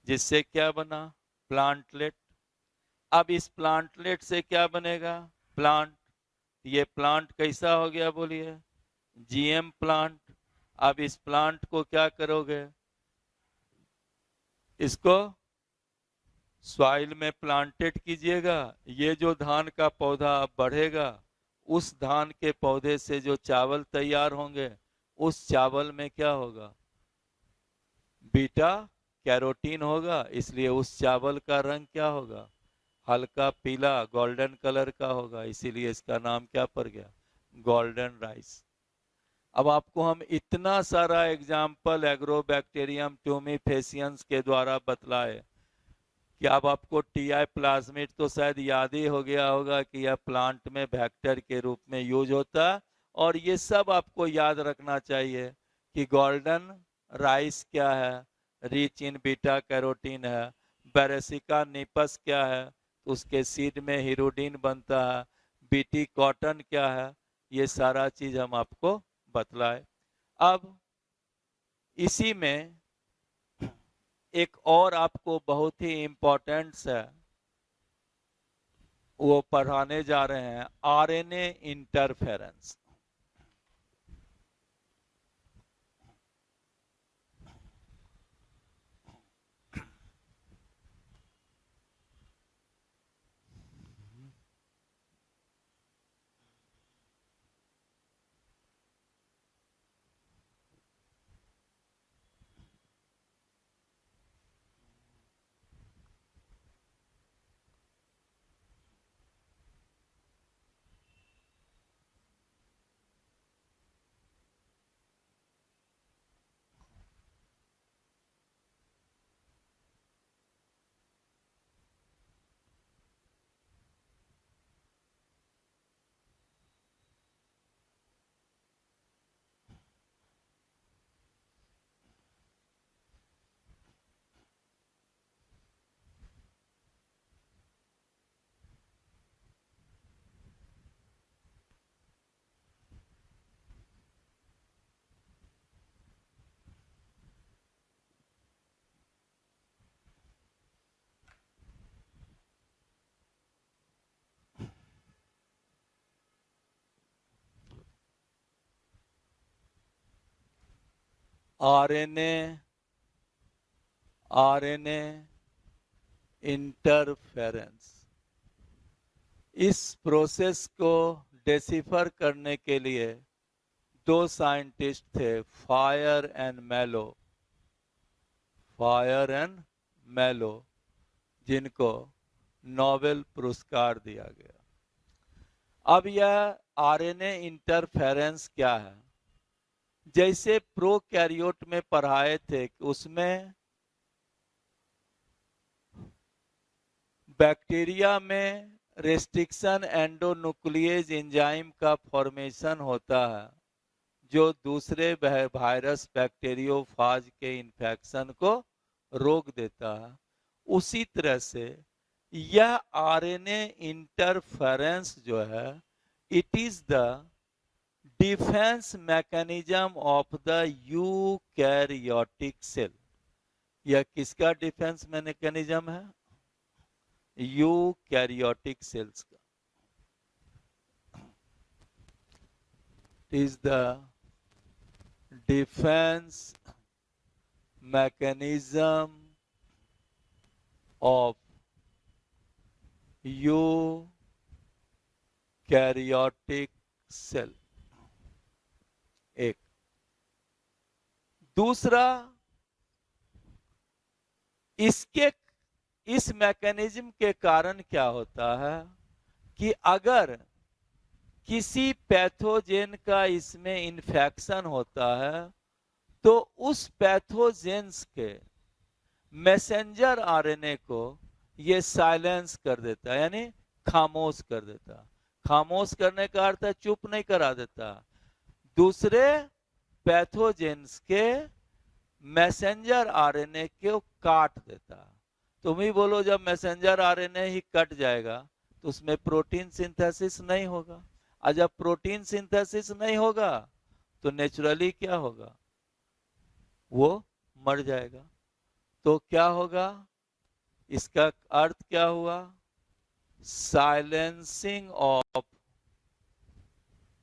जिससे क्या बना, प्लांटलेट। अब इस प्लांटलेट से क्या बनेगा, प्लांट। ये प्लांट कैसा हो गया बोलिए, जीएम प्लांट। अब इस प्लांट को क्या करोगे, इसको सॉइल में प्लांटेड कीजिएगा। ये जो धान का पौधा अब बढ़ेगा, उस धान के पौधे से जो चावल तैयार होंगे, उस चावल में क्या होगा, बीटा कैरोटीन होगा। इसलिए उस चावल का रंग क्या होगा, हल्का पीला गोल्डन कलर का होगा। इसीलिए इसका नाम क्या पड़ गया, गोल्डन राइस। अब आपको हम इतना सारा एग्जाम्पल एग्रोबैक्टीरियम ट्यूमिफेसियंस के द्वारा बतलाए कि अब आपको टीआई प्लाज्मिड तो शायद याद ही हो गया होगा कि यह प्लांट में वेक्टर के रूप में यूज होता है। और ये सब आपको याद रखना चाहिए कि गोल्डन राइस क्या है, रिच इन बीटा कैरोटीन है। बेरेसिका निपस क्या है, उसके सीड में हीरोडिन बनता है। बीटी कॉटन क्या है, ये सारा चीज हम आपको बतलाए। अब इसी में एक और आपको बहुत ही इंपॉर्टेंट है वो पढ़ाने जा रहे हैं, RNA interference. RNA RNA interference, इस प्रोसेस को डेसिफर करने के लिए दो साइंटिस्ट थे, फायर एंड मेलो, जिनको नोबेल पुरस्कार दिया गया। अब यह आरएनए इंटरफेरेंस क्या है? जैसे प्रोकैरियोट में पढ़ाए थे कि उसमें बैक्टीरिया में रेस्ट्रिक्शन एंडोन्यूक्लिएज एंजाइम का फॉर्मेशन होता है जो दूसरे वायरस बैक्टीरियोफाज के इन्फेक्शन को रोक देता है। उसी तरह से यह आरएनए इंटरफेरेंस जो है, it is the defence mechanism of the eukaryotic cell. यह किसका डिफेंस मैकेनिज्म है? यूकैरियोटिक सेल्स का। Is the defence mechanism of eukaryotic cell. एक दूसरा, इस मैकेनिज्म के कारण क्या होता है कि अगर किसी पैथोजेन का इसमें इन्फेक्शन होता है तो उस पैथोजेंस के मैसेंजर आरएनए को ये साइलेंस कर देता है, यानी खामोश कर देता। खामोश करने का अर्थ है चुप नहीं करा देता, दूसरे पैथोजेंस के मैसेंजर आरएनए को काट देता। तुम ही बोलो, जब मैसेंजर आरएनए ही कट जाएगा तो उसमें प्रोटीन सिंथेसिस नहीं होगा, और जब प्रोटीन सिंथेसिस नहीं होगा तो नेचुरली क्या होगा? वो मर जाएगा। तो क्या होगा? इसका अर्थ क्या हुआ? Silencing of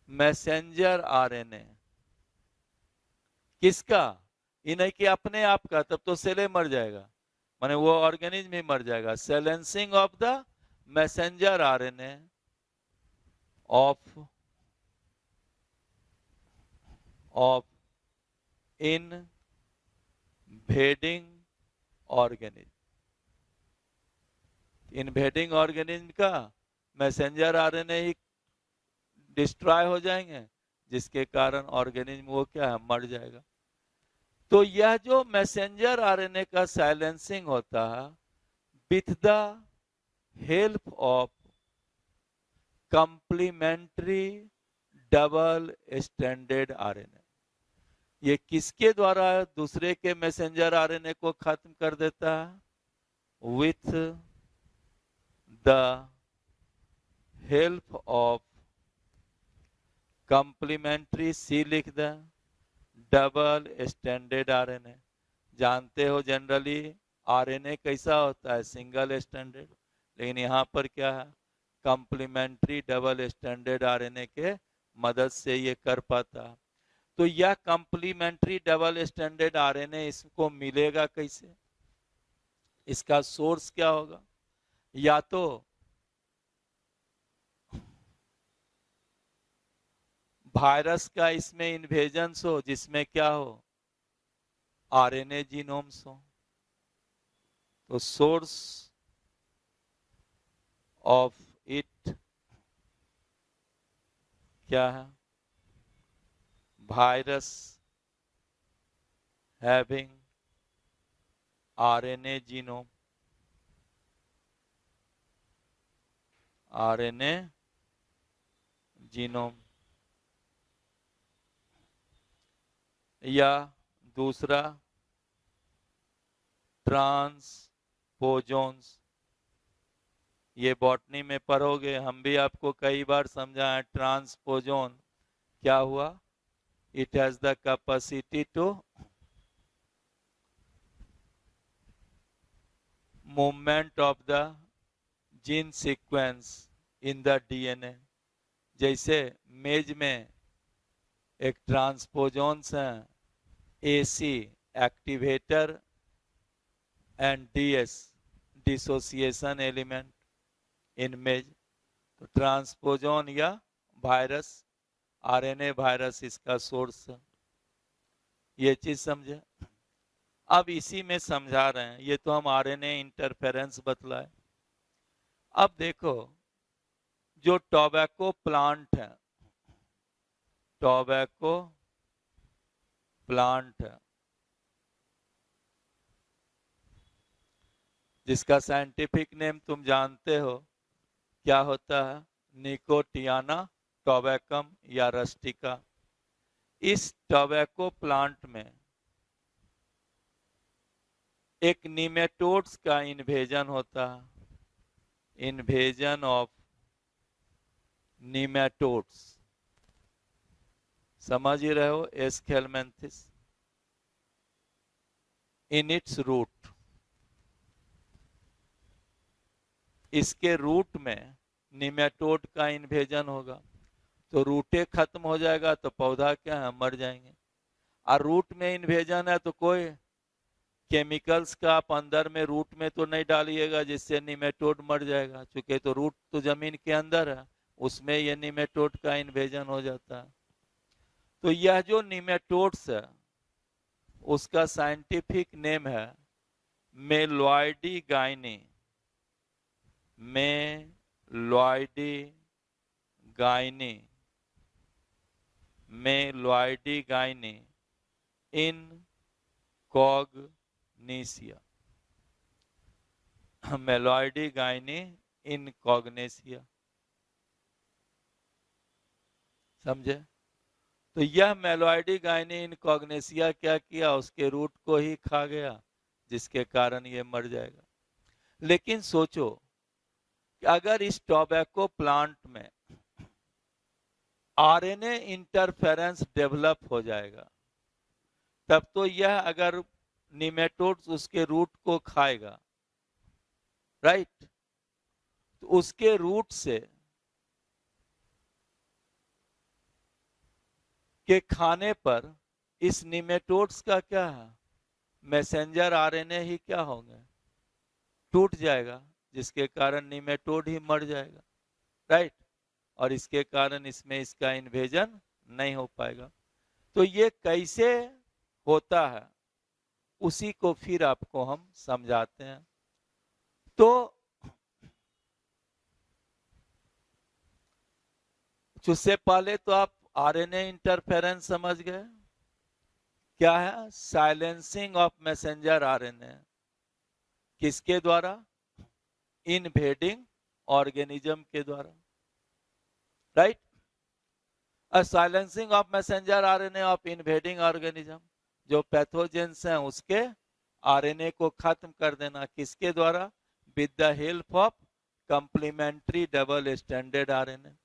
messenger RNA. किसका? ये नहीं कि अपने आप का, तब तो सेल मर जाएगा, माने वो ऑर्गेनिज्म ही मर जाएगा। Silencing of the messenger RNA of invading organism. Invading organism का मैसेंजर आरएनए ही डिस्ट्रॉय हो जाएंगे, जिसके कारण ऑर्गेनिज्म वो क्या है, मर जाएगा। तो यह जो मैसेंजर आरएनए का साइलेंसिंग होता है with the help of complementary double standard RNA, ये किसके द्वारा दूसरे के मैसेंजर आरएनए को खत्म कर देता है, with the help of complementary, सी लिख दें, डबल स्टैंडर्ड आरएनए। जानते हो जनरली आरएनए कैसा होता है, सिंगल स्टैंडर्ड, लेकिन यहाँ पर क्या है, कंप्लीमेंट्री डबल स्टैंडर्ड आरएनए के मदद से ये कर पाता है। तो यह कंप्लीमेंट्री डबल स्टैंडर्ड आरएनए इसको मिलेगा कैसे, इसका सोर्स क्या होगा, या तो वायरस का इसमें इन्वेजन हो जिसमें क्या हो, आरएनए जीनोम्स हो। तो सोर्स ऑफ इट क्या है, virus having RNA genome, RNA genome, या दूसरा ट्रांसपोजोन्स। ये बॉटनी में पढ़ोगे, हम भी आपको कई बार समझाएं। ट्रांसपोजोन क्या हुआ, it has the capacity to movement of the gene sequence in the DNA. जैसे मेज में एक ट्रांसपोजोन्स है, AC activator and DS dissociation element in maize. तो ट्रांसपोजोन या वायरस, आरएनए वायरस इसका सोर्स है। ये चीज समझे। अब इसी में समझा रहे हैं, ये तो हम आरएनए इंटरफेरेंस बतलाए। अब देखो जो टोबैको प्लांट है, टोबैको प्लांट है जिसका साइंटिफिक नेम तुम जानते हो क्या होता है, निकोटियाना टोबैकम या रस्टिका। इस टोबैको प्लांट में एक निमेटोड्स का इन्वेजन होता है, इन्वेजन ऑफ निमेटोड्स, समझ ही रहे हो, एस्केलमेंथिस, इन इट्स रूट। इसके रूट में निमेटोड का इन्वेजन होगा, तो रूटे खत्म हो जाएगा तो पौधा क्या है, मर जाएंगे। और रूट में इन्वेजन है तो कोई केमिकल्स का आप अंदर में रूट में तो नहीं डालिएगा जिससे निमेटोड मर जाएगा, चूंकि तो रूट तो जमीन के अंदर है, उसमें ये निमेटोड का इन्वेजन हो जाता है। तो यह जो निमेटोड्स है उसका साइंटिफिक नेम है मेलॉयडी गाइनी, मेलॉयडी गाइनी, मेलॉयडी गाइनी इन कॉग्निसिया, मेलॉयडी गाइनी इन कॉग्निसिया, समझे। तो यह मेलॉयडी गाइनी इन कॉग्निसिया क्या किया, उसके रूट को ही खा गया जिसके कारण ये मर जाएगा। लेकिन सोचो कि अगर इस टोबैको प्लांट में आरएनए इंटरफेरेंस डेवलप हो जाएगा, तब तो यह अगर निमेटोड्स उसके रूट को खाएगा, राइट, तो उसके रूट से के खाने पर इस निमेटोड्स का क्या है, मैसेंजर आरएनए ही क्या होंगे, टूट जाएगा, जिसके कारण निमेटोड ही मर जाएगा, राइट, और इसके कारण इसमें इसका इन्वेजन नहीं हो पाएगा। तो ये कैसे होता है उसी को फिर आपको हम समझाते हैं। तो उससे पहले तो आप आरएनए इंटरफेरेंस समझ गए, क्या है? साइलेंसिंग ऑफ मैसेंजर आरएनए, किसके द्वारा? इनवेडिंग ऑर्गेनिज्म के द्वारा, right? Silencing of messenger RNA of invading organism, जो पैथोजेंस हैं उसके आरएनए को खत्म कर देना, किसके द्वारा? With the help of complementary double standard RNA.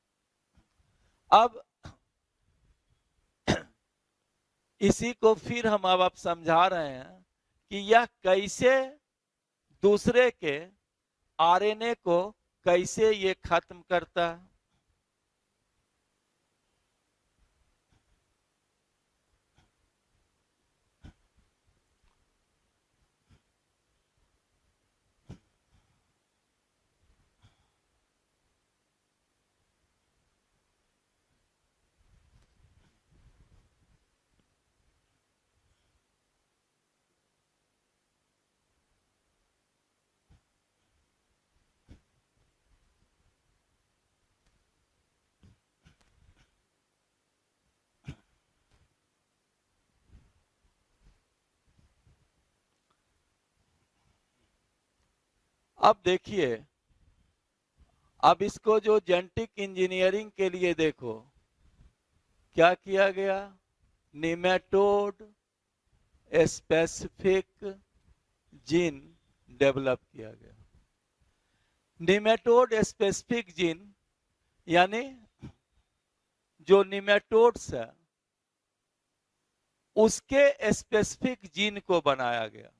अब इसी को फिर हम अब समझा रहे हैं कि यह कैसे दूसरे के आरएनए को कैसे ये खत्म करता है। अब देखिए, अब इसको जो जेनेटिक इंजीनियरिंग के लिए देखो क्या किया गया, निमेटोड स्पेसिफिक जीन डेवलप किया गया। निमेटोड स्पेसिफिक जीन यानी जो निमेटोड्स है उसके स्पेसिफिक जीन को बनाया गया।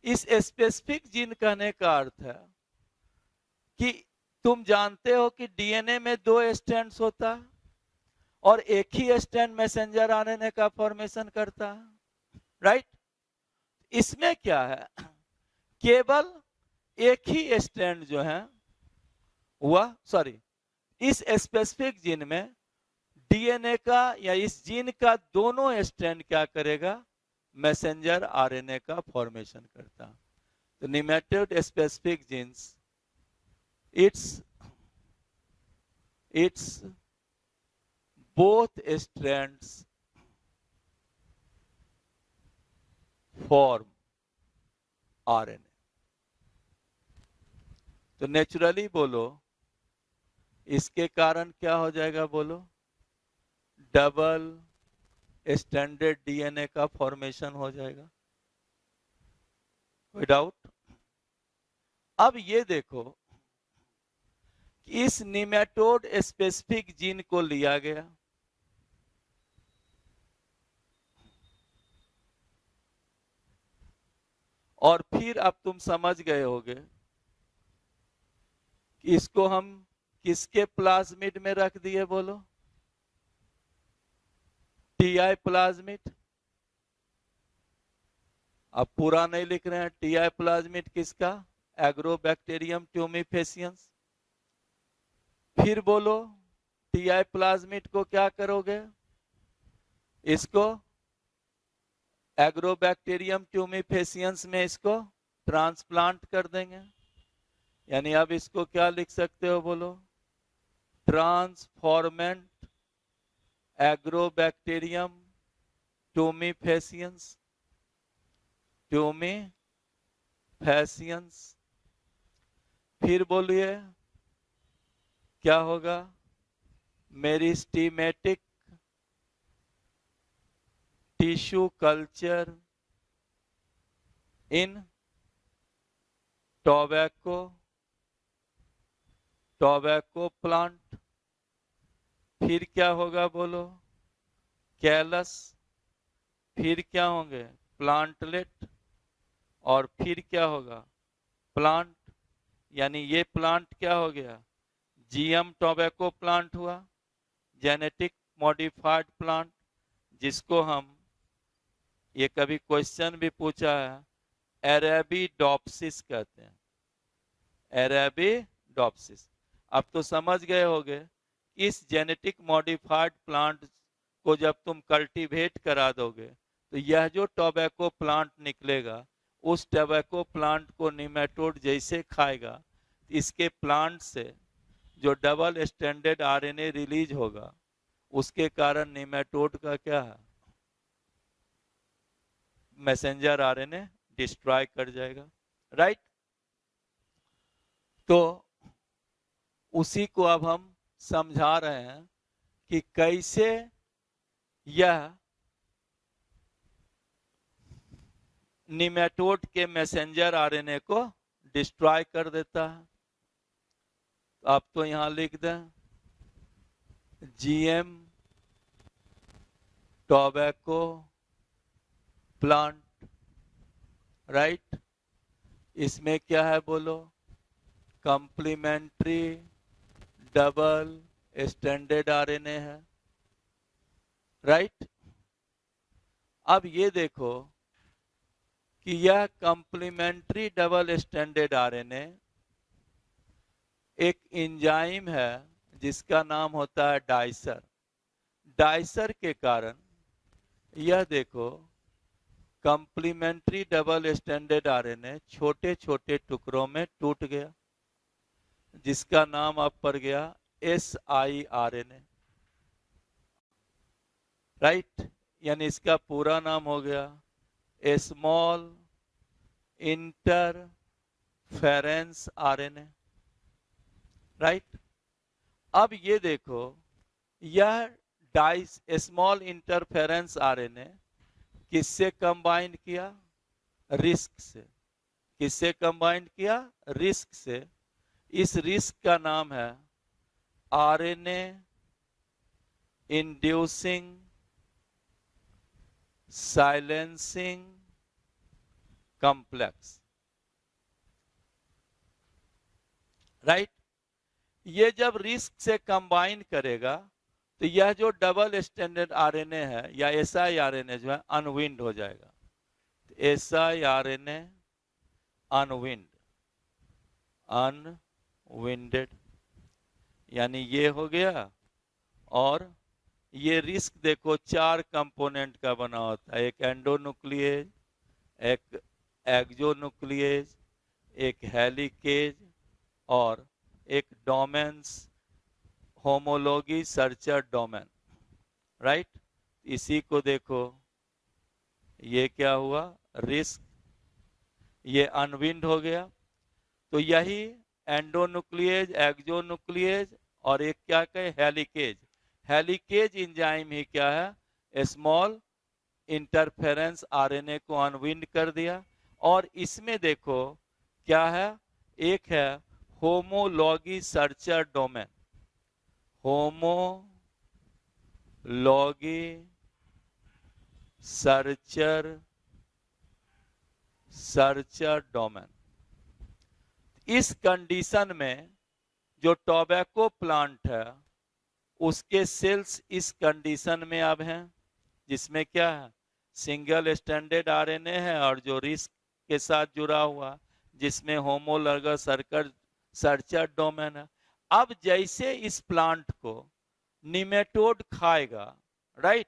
इस स्पेसिफिक जीन कहने का अर्थ है कि तुम जानते हो कि डीएनए में 2 स्ट्रैंड्स होता है और एक ही स्ट्रैंड मैसेंजर आरएनए का फॉर्मेशन करता है, राइट? इसमें क्या है, केवल एक ही स्ट्रैंड जो है वह इस स्पेसिफिक जीन में डीएनए का या इस जीन का दोनों स्ट्रैंड क्या करेगा, मैसेंजर आरएनए का फॉर्मेशन करता। तो nematode specific jeans it's both strands form RNA। तो नेचुरली बोलो इसके कारण क्या हो जाएगा, बोलो डबल स्टैंडर्ड डीएनए का फॉर्मेशन हो जाएगा, कोई डाउट? अब ये देखो कि इस निमेटोड स्पेसिफिक जीन को लिया गया और फिर अब तुम समझ गए होगे कि इसको हम किसके प्लाज्मिड में रख दिए, बोलो टीआई प्लाज्मिड। अब पूरा नहीं लिख रहे हैं, टीआई प्लाज्मिड किसका, एग्रोबैक्टीरियम ट्यूमिफेसियंस। फिर बोलो टीआई प्लाज्मिड को क्या करोगे, इसको एग्रोबैक्टीरियम ट्यूमिफेसियंस में इसको ट्रांसप्लांट कर देंगे, यानी अब इसको क्या लिख सकते हो, बोलो ट्रांसफॉर्मेंट एग्रोबैक्टीरियम ट्यूमिफेसियंस ट्यूमिफेसियंस। फिर बोलिए क्या होगा, meristematic tissue culture in tobacco plant. फिर क्या होगा, बोलो कैलस। फिर क्या होंगे, प्लांटलेट। और फिर क्या होगा, प्लांट। यानी ये प्लांट क्या हो गया, जीएम टोबैको प्लांट हुआ, जेनेटिक मॉडिफाइड प्लांट, जिसको हम ये कभी क्वेश्चन भी पूछा है एरेबिडोप्सिस कहते हैं, एरेबिडोप्सिस। अब तो समझ गए होंगे इस जेनेटिक मॉडिफाइड प्लांट को जब तुम कल्टीवेट करा दोगे तो यह जो टोबैको प्लांट निकलेगा उस टोबैको प्लांट को निमेटोड जैसे खाएगा, इसके प्लांट से जो डबल स्टैंडर्ड आरएनए रिलीज होगा उसके कारण निमेटोड का क्या है, मैसेंजर आरएनए डिस्ट्रॉय कर जाएगा, राइट। तो उसी को अब हम समझा रहे हैं कि कैसे यह निमेटोड के मैसेंजर आरएनए को डिस्ट्रॉय कर देता है। आप तो यहां लिख दें जीएम टोबैको प्लांट, राइट। इसमें क्या है बोलो, कॉम्प्लीमेंट्री डबल स्टैंडर्ड आरएनए है, राइट। अब ये देखो कि यह कॉम्प्लीमेंट्री डबल स्टैंडर्ड आरएनए एक एंजाइम है जिसका नाम होता है डाइसर। डाइसर के कारण यह देखो कॉम्प्लीमेंट्री डबल स्टैंडर्ड आरएनए छोटे छोटे टुकड़ों में टूट गया, जिसका नाम अब पड़ गया siRNA, राइट। यानी इसका पूरा नाम हो गया स्मॉल इंटरफेरेंस आरएनए, राइट। अब ये देखो यह स्मॉल इंटरफेरेंस आरएनए किससे कंबाइन किया, रिस्क से। किससे कंबाइन किया, रिस्क से। इस रिस्क का नाम है RNA inducing silencing complex, right. ये जब रिस्क से कंबाइन करेगा तो यह जो डबल स्टैंडर्ड आरएनए है या siRNA जो है अनविंड हो जाएगा। siRNA अनविंडेड, यानी ये हो गया। और ये रिस्क देखो 4 कंपोनेंट का बना होता है, एक एंडोन्यूक्लिएज, एक एक्सोन्यूक्लिएज, एक हेलिकेज और एक domains homology searcher domain, right. इसी को देखो ये क्या हुआ, रिस्क, ये अनविंड हो गया। तो यही एंडोन्यूक्लिएज, एक्सोन्यूक्लिएज और एक क्या कहे, हेलिकेज। हेलिकेज एंजाइम ही क्या है, स्मॉल इंटरफेरेंस आरएनए को अनविंड कर दिया। और इसमें देखो क्या है, एक है homology searcher domain, homology searcher domain. इस कंडीशन में जो टोबैको प्लांट है उसके सेल्स इस कंडीशन में अब हैं, जिसमें क्या है, सिंगल स्टैंडर्ड आरएनए है और जो रिस्क के साथ जुड़ा हुआ जिसमें होमोलॉगस सर्चर डोमेन है। अब जैसे इस प्लांट को निमेटोड खाएगा, राइट,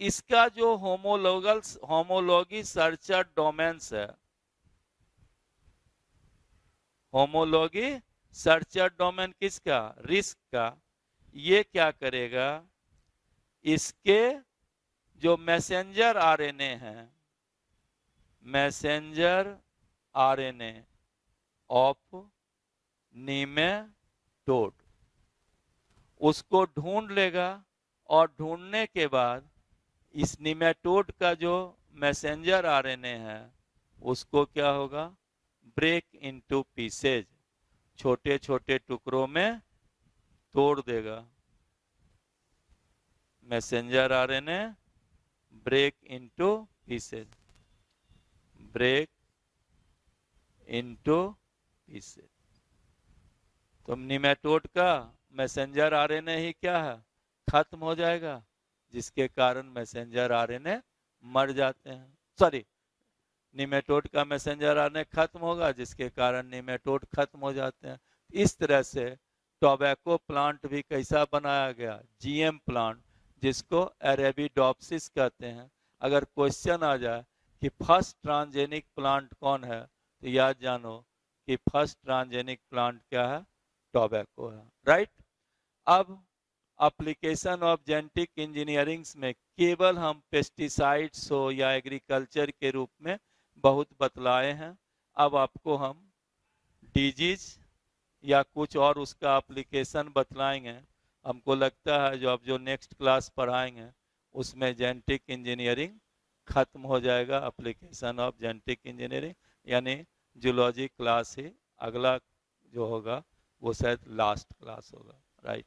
इसका जो होमोलॉगी सर्चर डोमेन्स है, होमोलॉगी सर्चर डोमेन किसका, रिस्क का, ये क्या करेगा, इसके जो मैसेंजर आरएनए है, मैसेंजर आरएनए ऑफ निमेटोड, उसको ढूंढ लेगा। और ढूंढने के बाद इस निमेटोड का जो मैसेंजर आरएनए है उसको क्या होगा, ब्रेक इनटू पीसेज, छोटे छोटे टुकड़ों में तोड़ देगा। Messenger RNA break into pieces, break into pieces. तो निमेटोड का मैसेंजर आरएनए ही क्या है, खत्म हो जाएगा, जिसके कारण मैसेंजर आरएनए मर जाते हैं। सॉरी, निमेटोड का मैसेंजर आरएनए खत्म होगा जिसके कारण निमेटोड खत्म हो जाते हैं। इस तरह से टोबैको प्लांट भी कैसा बनाया गया, जीएम प्लांट, जिसको अरेबिडोप्सिस कहते हैं। अगर क्वेश्चन आ जाए कि फर्स्ट ट्रांसजेनिक प्लांट कौन है, तो याद जानो कि फर्स्ट ट्रांसजेनिक प्लांट क्या है, टोबैको है, राइट। अब एप्लीकेशन ऑफ जेनेटिक इंजीनियरिंग में केवल हम पेस्टिसाइड्स हो या एग्रीकल्चर के रूप में बहुत बतलाए हैं। अब आपको हम डिजीज या कुछ और उसका एप्लीकेशन बतलाएंगे। हमको लगता है जो अब जो नेक्स्ट क्लास पढ़ाएंगे उसमें जेनेटिक इंजीनियरिंग खत्म हो जाएगा, एप्लीकेशन ऑफ जेनेटिक इंजीनियरिंग, यानी जूलॉजी क्लास ही अगला जो होगा वो शायद लास्ट क्लास होगा, राइट।